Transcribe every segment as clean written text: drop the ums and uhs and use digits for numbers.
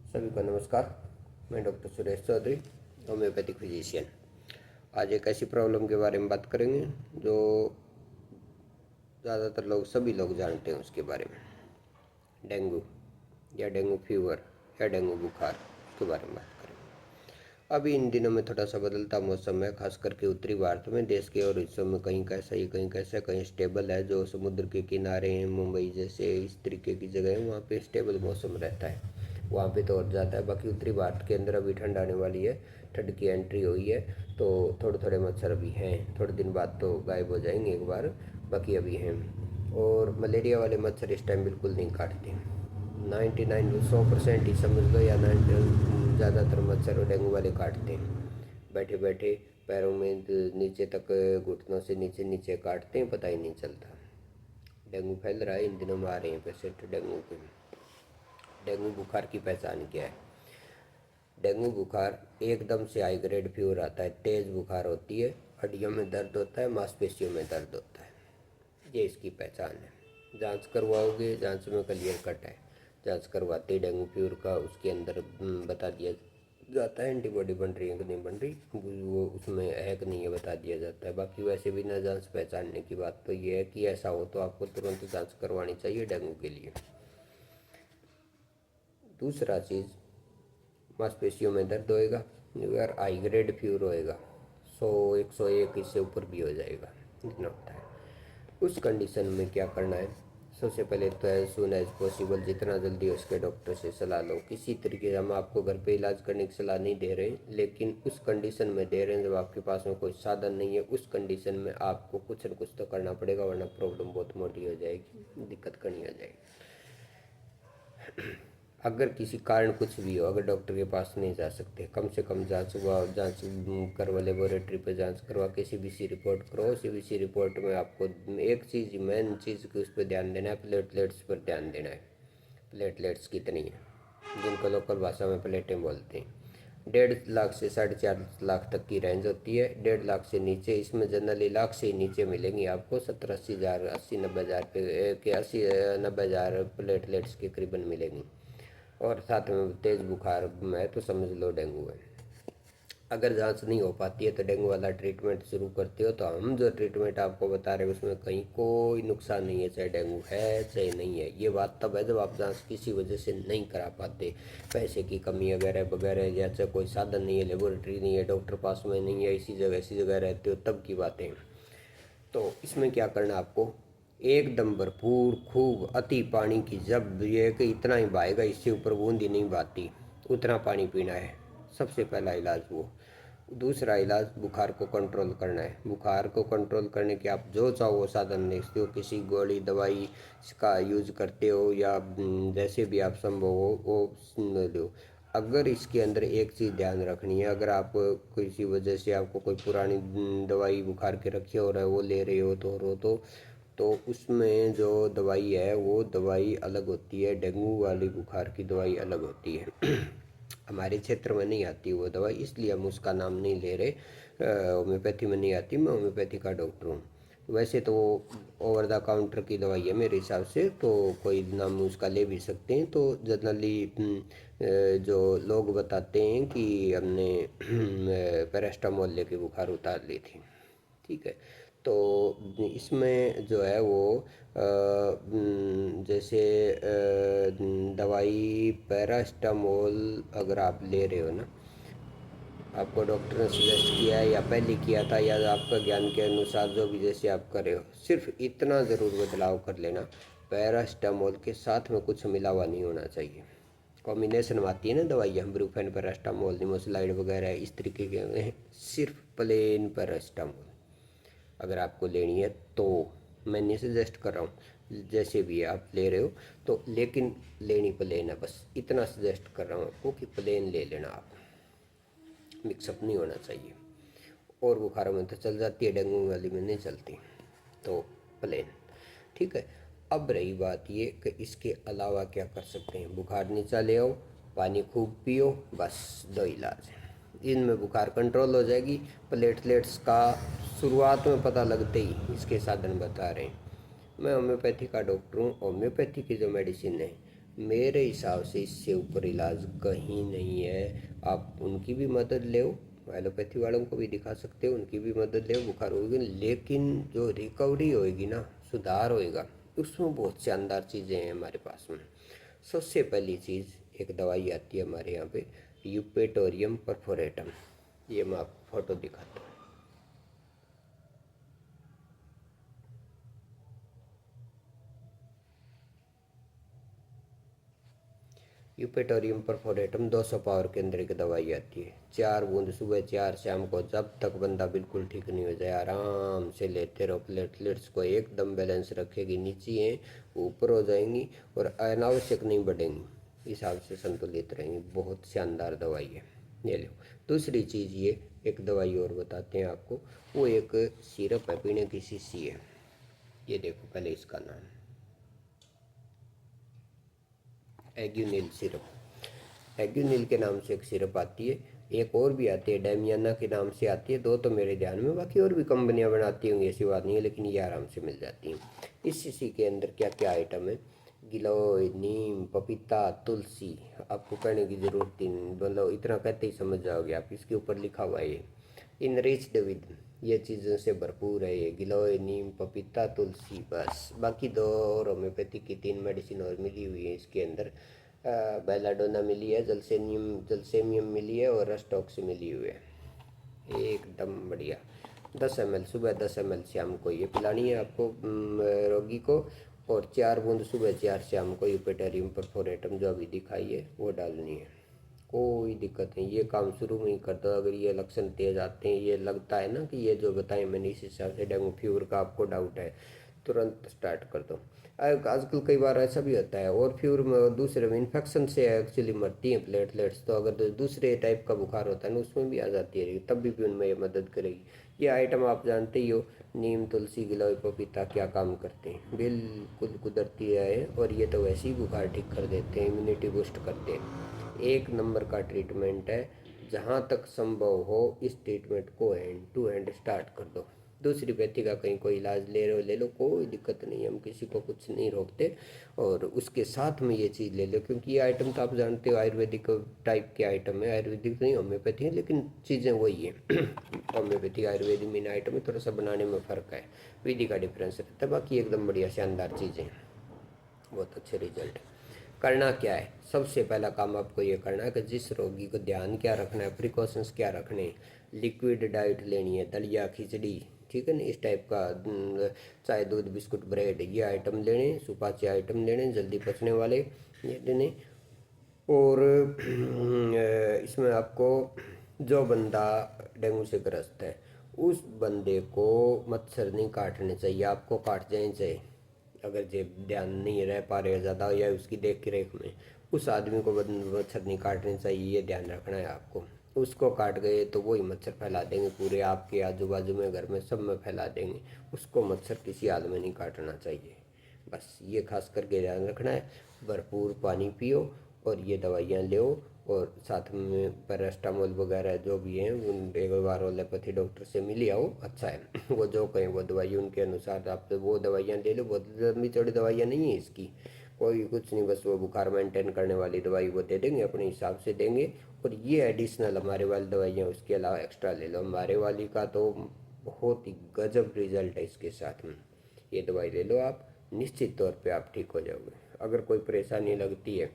सभी को नमस्कार। मैं doctor Suresh Chaudhary, homeopathic physician. आज एक ऐसी प्रॉब्लम के बारे में बात करेंगे जो ज़्यादातर सभी लोग जानते हैं उसके बारे में। डेंगू या डेंगू फीवर या डेंगू बुखार, उसके बारे में बात करेंगे। अभी इन दिनों में थोड़ा सा बदलता मौसम है, खास करके उत्तरी भारत में। देश के और हिस्सों में कहीं कैसा ही कहीं कैसा, कहीं स्टेबल है। जो समुद्र के किनारे हैं, मुंबई जैसे इस तरीके की जगह है, वहाँ पे स्टेबल मौसम रहता है, वहाँ पे तो और ज़्यादा है। बाकी उत्तरी भारत के अंदर अभी ठंड आने वाली है, ठंड की एंट्री हुई है, तो थोड़े थोड़े मच्छर अभी हैं। थोड़े दिन बाद तो गायब हो जाएंगे एक बार, बाकी अभी हैं। और मलेरिया वाले मच्छर इस टाइम बिल्कुल नहीं काटते। 100% ही समझ लो, या 90 ज़्यादातर मच्छर और डेंगू वाले काटते हैं। बैठे बैठे पैरों में नीचे तक, घुटनों से नीचे नीचे काटते हैं, पता ही नहीं चलता। डेंगू फैल रहा है, इन दिनों में आ रहे हैं पेशेंट डेंगू के। डेंगू बुखार की पहचान क्या है? डेंगू बुखार एकदम से हाई ग्रेड फीवर आता है, तेज़ बुखार होती है, हड्डियों में दर्द होता है, मांसपेशियों में दर्द होता है। ये इसकी पहचान है। जांच करवाओगे, जांच में क्लियर कट है। जांच करवाते ही डेंगू फीवर का उसके अंदर बता दिया जाता है, एंटीबॉडी बन रही है कि नहीं बन रही, वो उसमें है कि नहीं, ये बता दिया जाता है। बाकी वैसे बिना जांच पहचानने की बात तो ये है कि ऐसा हो तो आपको तुरंत जांच करवानी चाहिए डेंगू के लिए। दूसरा चीज़, मांसपेशियों में दर्द होएगा, अगर हाई ग्रेड फीवर होएगा, 100 101 इससे ऊपर भी हो जाएगा, इतना होता है। उस कंडीशन में क्या करना है? सबसे पहले तो एज सून एज पॉसिबल, जितना जल्दी हो उसके डॉक्टर से सलाह लो। किसी तरीके से हम आपको घर पे इलाज करने की सलाह नहीं दे रहे, लेकिन उस कंडीशन में दे रहे हैं जब आपके पास में कोई साधन नहीं है। उस कंडीशन में आपको कुछ न कुछ तो करना पड़ेगा, वरना प्रॉब्लम बहुत मोटी हो जाएगी, दिक्कत करनी हो जाएगी। अगर किसी कारण कुछ भी हो, अगर डॉक्टर के पास नहीं जा सकते, कम से कम जांच करवा, लेबोरेटरी पे जांच करवा के सीबीसी रिपोर्ट करो। सीबीसी रिपोर्ट में आपको एक चीज़, मेन चीज़ की उस पर ध्यान देना है, प्लेटलेट्स पर ध्यान देना है। प्लेटलेट्स कितनी है, जिनको लोकल भाषा में प्लेटें बोलते हैं। 1.5 लाख से 4.5 लाख तक की रेंज होती है। 1.5 लाख से नीचे, इसमें जनरली लाख से ही नीचे मिलेंगी आपको। 70-80 हज़ार, 80-90 हज़ार के 80-90 हज़ार प्लेटलेट्स के करीबन मिलेंगी। और साथ में तेज़ बुखार है तो समझ लो डेंगू है। अगर जांच नहीं हो पाती है तो डेंगू वाला ट्रीटमेंट शुरू करते हो, तो हम जो ट्रीटमेंट आपको बता रहे हैं उसमें कहीं कोई नुकसान नहीं है, चाहे डेंगू है चाहे नहीं है। ये बात तब है जब आप जांच किसी वजह से नहीं करा पाते, पैसे की कमी वगैरह वगैरह, या चाहे कोई साधन नहीं है, लेबोरेटरी नहीं है, डॉक्टर पास में नहीं है, इसी जगह ऐसी जगह रहते हो, तब की बातें। तो इसमें क्या करना आपको, एकदम भरपूर खूब अति पानी की, जब ये कि इतना ही बहाएगा, इससे ऊपर बूंद ही नहीं बहाती, उतना पानी पीना है, सबसे पहला इलाज वो। दूसरा इलाज, बुखार को कंट्रोल करना है। बुखार को कंट्रोल करने के आप जो चाहो वो साधन देखते हो, किसी गोली दवाई का यूज करते हो या जैसे भी आप संभव हो वो लो। अगर इसके अंदर एक चीज़ ध्यान रखनी है, अगर आप किसी वजह से आपको कोई पुरानी दवाई बुखार के रखे हो रहा है वो ले रहे हो तो उसमें जो दवाई है वो दवाई अलग होती है, डेंगू वाली बुखार की दवाई अलग होती है। हमारे क्षेत्र में नहीं आती वो दवाई, इसलिए हम उसका नाम नहीं ले रहे। होम्योपैथी में नहीं आती, मैं होम्योपैथी का डॉक्टर हूँ। वैसे तो ओवर द काउंटर की दवाई है मेरे हिसाब से, तो कोई नाम उसका ले भी सकते हैं। तो जनरली जो लोग बताते हैं कि हमने पैरास्टामोल लेके बुखार उतार ली थी, ठीक है। तो इसमें जो है वो जैसे दवाई पैरास्टामोल अगर आप ले रहे हो ना, आपको डॉक्टर ने सजेस्ट किया है या पहले किया था, या आपका ज्ञान के अनुसार जो भी जैसे आप कर रहे हो, सिर्फ इतना ज़रूर बदलाव कर लेना, पैरास्टामोल के साथ में कुछ मिला हुआ नहीं होना चाहिए। कॉम्बिनेशन में आती है ना दवाइयाँ, ब्रूफेन पैरास्टामोल, निमोसिलाइड वगैरह, इस तरीके के, सिर्फ प्लेन पैरास्टामोल अगर आपको लेनी है तो। मैं नहीं सजेस्ट कर रहा हूँ, जैसे भी आप ले रहे हो तो, लेकिन लेनी प्लेन है, बस इतना सजेस्ट कर रहा हूँ आपको कि प्लेन ले लेना आप, मिक्सअप नहीं होना चाहिए। और बुखारों में तो चल जाती है, डेंगू वाली में नहीं चलती, तो प्लेन, ठीक है। अब रही बात ये कि इसके अलावा क्या कर सकते हैं। बुखार नीचा ले आओ, पानी खूब पियो, बस 2 इलाज हैं, इनमें बुखार कंट्रोल हो जाएगी। प्लेटलेट्स का शुरुआत में पता लगते ही इसके साधन बता रहे हैं। मैं होम्योपैथी का डॉक्टर हूँ। होम्योपैथी की जो मेडिसिन है मेरे हिसाब से इससे ऊपर इलाज कहीं नहीं है। आप उनकी भी मदद लो, एलोपैथी वालों को भी दिखा सकते हो, उनकी भी मदद ले, बुखार होगी, लेकिन जो रिकवरी होएगी ना, सुधार होएगा, उसमें बहुत शानदार चीज़ें हैं हमारे पास में। सबसे पहली चीज़, एक दवाई आती है हमारे यहाँ पे, यूपेटोरियम परफोरेटम। ये मैं आपको फोटो दिखाता हूँ। यूपेटोरियम परफोरेटम 200 पावर के अंदर एक दवाई आती है। 4 बूंद सुबह, 4 शाम को, जब तक बंदा बिल्कुल ठीक नहीं हो जाए आराम से लेते रहो। प्लेटलेट्स को एकदम बैलेंस रखेगी, नीचे हैं ऊपर हो जाएंगी और अनावश्यक नहीं बढ़ेंगी, हिसाब से संतुलित रहेंगी। बहुत शानदार दवाई है, ये लो। दूसरी चीज़, ये एक दवाई और बताते हैं आपको, वो एक सिरप है, पीने की शीशी है। ये देखो पहले इसका नाम, एग्यूनिल सिरप। एग्यूनिल के नाम से एक सिरप आती है, एक और भी आती है डेमियाना के नाम से आती है। दो तो मेरे ध्यान में, बाकी और भी कंपनियां बनाती होंगी, ऐसी बात नहीं है, लेकिन ये आराम से मिल जाती हैं। इस शीशी के अंदर क्या क्या आइटम है, गिलोय, नीम, पपीता, तुलसी, आपको कहने की ज़रूरत ही नहीं, मतलब इतना कहते ही समझ जाओगे आप। इसके ऊपर लिखा हुआ है ये इनरिच्ड विद, ये चीज़ों से भरपूर है ये, गिलोय, नीम, पपीता, तुलसी, बस। बाकी दो और होम्योपैथिक की 3 मेडिसिन और मिली हुई है इसके अंदर। बेलाडोना मिली है, जलसेमियम मिली है और रस्टॉक्स मिली हुई है। एकदम बढ़िया। 10 ml सुबह, 10 ml शाम को ये पिलानी है आपको रोगी को। और 4 बूंद सुबह, 4 शाम को यूपेटोरियम परफोरेटम जो अभी दिखाई है वो डालनी है। कोई दिक्कत नहीं, ये काम शुरू में ही कर दो। अगर ये लक्षण तेज आते हैं, ये लगता है ना कि ये जो बताएं मैंने, इस हिसाब से डेंगू फीवर का आपको डाउट है, तुरंत स्टार्ट कर दो। आजकल कई बार ऐसा भी होता है, और फीवर में दूसरे में इन्फेक्शन से एक्चुअली मरती हैं प्लेटलेट्स, तो अगर दूसरे टाइप का बुखार होता है ना, उसमें भी आ जाती है, तब भी उनमें ये मदद करेगी। ये आइटम आप जानते ही हो, नीम, तुलसी, गिलोय, पपीता क्या काम करते हैं, बिल्कुल कुदरती है। और ये तो वैसे ही बुखार ठीक कर देते हैं, इम्यूनिटी बूस्ट करते हैं। एक नंबर का ट्रीटमेंट है। जहाँ तक संभव हो इस ट्रीटमेंट को हैंड टू हैंड स्टार्ट कर दो। दूसरी व्यक्ति का कहीं कोई इलाज ले रहे हो, ले लो, कोई दिक्कत नहीं है, हम किसी को कुछ नहीं रोकते। और उसके साथ में ये चीज़ ले लो, क्योंकि ये आइटम तो आप जानते हो आयुर्वेदिक टाइप के आइटम है, आयुर्वेदिक नहीं होम्योपैथी है, लेकिन चीज़ें वही हैं। होम्योपैथी आयुर्वेदिक में आइटम है, थोड़ा सा बनाने में फ़र्क है, विधि का डिफरेंस रहता है, बाकी एकदम बढ़िया शानदार चीज़ें हैं, बहुत अच्छे रिजल्ट। करना क्या है, सबसे पहला काम आपको ये करना है कि जिस रोगी को ध्यान क्या रखना है, प्रिकॉशंस क्या रखने हैं। लिक्विड डाइट लेनी है, दलिया, खिचड़ी, ठीक है ना, इस टाइप का, चाय, दूध, बिस्कुट, ब्रेड, ये आइटम लेने, सुपाच्य आइटम लेने, जल्दी पचने वाले ये लेने। और इसमें आपको, जो बंदा डेंगू से ग्रस्त है, उस बंदे को मच्छर नहीं काटने चाहिए, आपको काट जाने चाहिए। अगर जे ध्यान नहीं रह पा रहे ज़्यादा या उसकी देख रेख में, उस आदमी को मच्छर नहीं काटने चाहिए, ये ध्यान रखना है आपको। उसको काट गए तो वही मच्छर फैला देंगे, पूरे आपके आजू बाजू में, घर में, सब में फैला देंगे। उसको मच्छर किसी हाल में नहीं काटना चाहिए, बस ये खास करके ध्यान रखना है। भरपूर पानी पियो और ये दवाइयाँ लो, और साथ में पैरास्टामोल वगैरह जो भी हैं उन एक बार एलोपैथी डॉक्टर से मिल आओ, अच्छा है। वो जो कहें वो दवाई उनके अनुसार आप तो वो दवाइयाँ ले लो। बहुत लंबी चौड़ी दवाइयाँ नहीं है इसकी, कोई कुछ नहीं, बस वो बुखार मेंटेन करने वाली दवाई वो दे देंगे, अपने हिसाब से देंगे। और ये एडिशनल हमारे वाली दवाइयाँ उसके अलावा एक्स्ट्रा ले लो। हमारे वाली का तो बहुत ही गजब रिजल्ट है इसके साथ में, ये दवाई ले लो आप, निश्चित तौर पे आप ठीक हो जाओगे। अगर कोई परेशानी लगती है,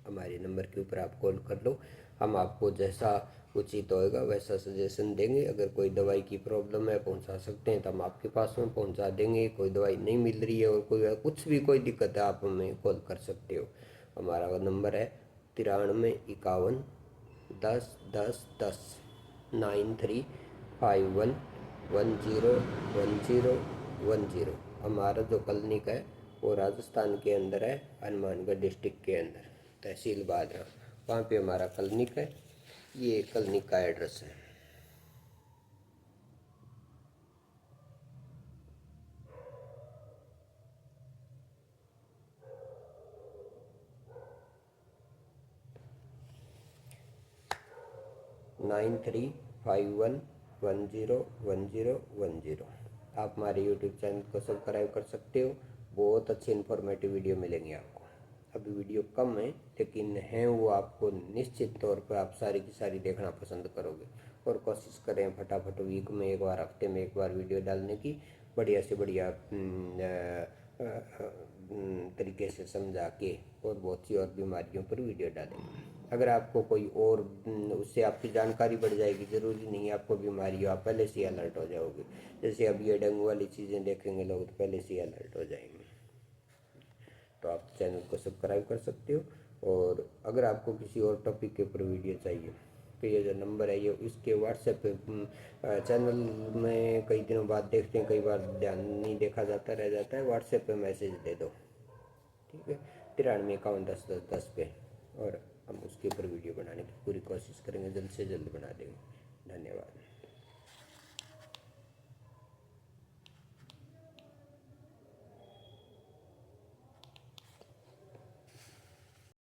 हमारे नंबर के ऊपर आप कॉल कर लो, हम आपको जैसा उचित होएगा वैसा सजेशन देंगे। अगर कोई दवाई की प्रॉब्लम है, पहुंचा सकते हैं तो हम आपके पास में पहुंचा देंगे। कोई दवाई नहीं मिल रही है और कोई कुछ भी कोई दिक्कत है, आप हमें कॉल कर सकते हो। हमारा नंबर है 93 51 10 10 10, 93 51 10 10 10। हमारा जो क्लिनिक है वो राजस्थान के अंदर है, हनुमानगढ़ डिस्ट्रिक्ट के अंदर, तहसील बादरा, वहाँ पे हमारा क्लिनिक है। ये क्लिनिक का एड्रेस है। 93 51 10 10 10। आप हमारे यूट्यूब चैनल को सब्सक्राइब कर सकते हो, बहुत अच्छे इन्फॉर्मेटिव वीडियो मिलेंगे आपको। अभी वीडियो कम है, लेकिन हैं वो आपको निश्चित तौर पर आप सारी की सारी देखना पसंद करोगे। और कोशिश करें फटाफट वीक में एक बार, हफ्ते में एक बार वीडियो डालने की, बढ़िया से बढ़िया तरीके से समझा के, और बहुत सी और बीमारियों पर वीडियो डालेंगे। अगर आपको कोई और उससे आपकी जानकारी बढ़ जाएगी, ज़रूरी नहीं है आपको बीमारी हो, आप पहले से ही अलर्ट हो जाओगे। जैसे अब ये डेंगू वाली चीज़ें देखेंगे लोग तो पहले से ही अलर्ट हो जाएंगे। तो आप चैनल को सब्सक्राइब कर सकते हो। और अगर आपको किसी और टॉपिक के ऊपर वीडियो चाहिए तो ये जो नंबर है ये इसके व्हाट्सएप पे चैनल में कई दिनों बाद देखते हैं, कई बार ध्यान नहीं देखा जाता, रह जाता है, व्हाट्सएप पे मैसेज दे दो, ठीक है, 93 51 10 10 10 पे, और हम उसके ऊपर वीडियो बनाने की पूरी कोशिश करेंगे, जल्द से जल्द बना देंगे। धन्यवाद।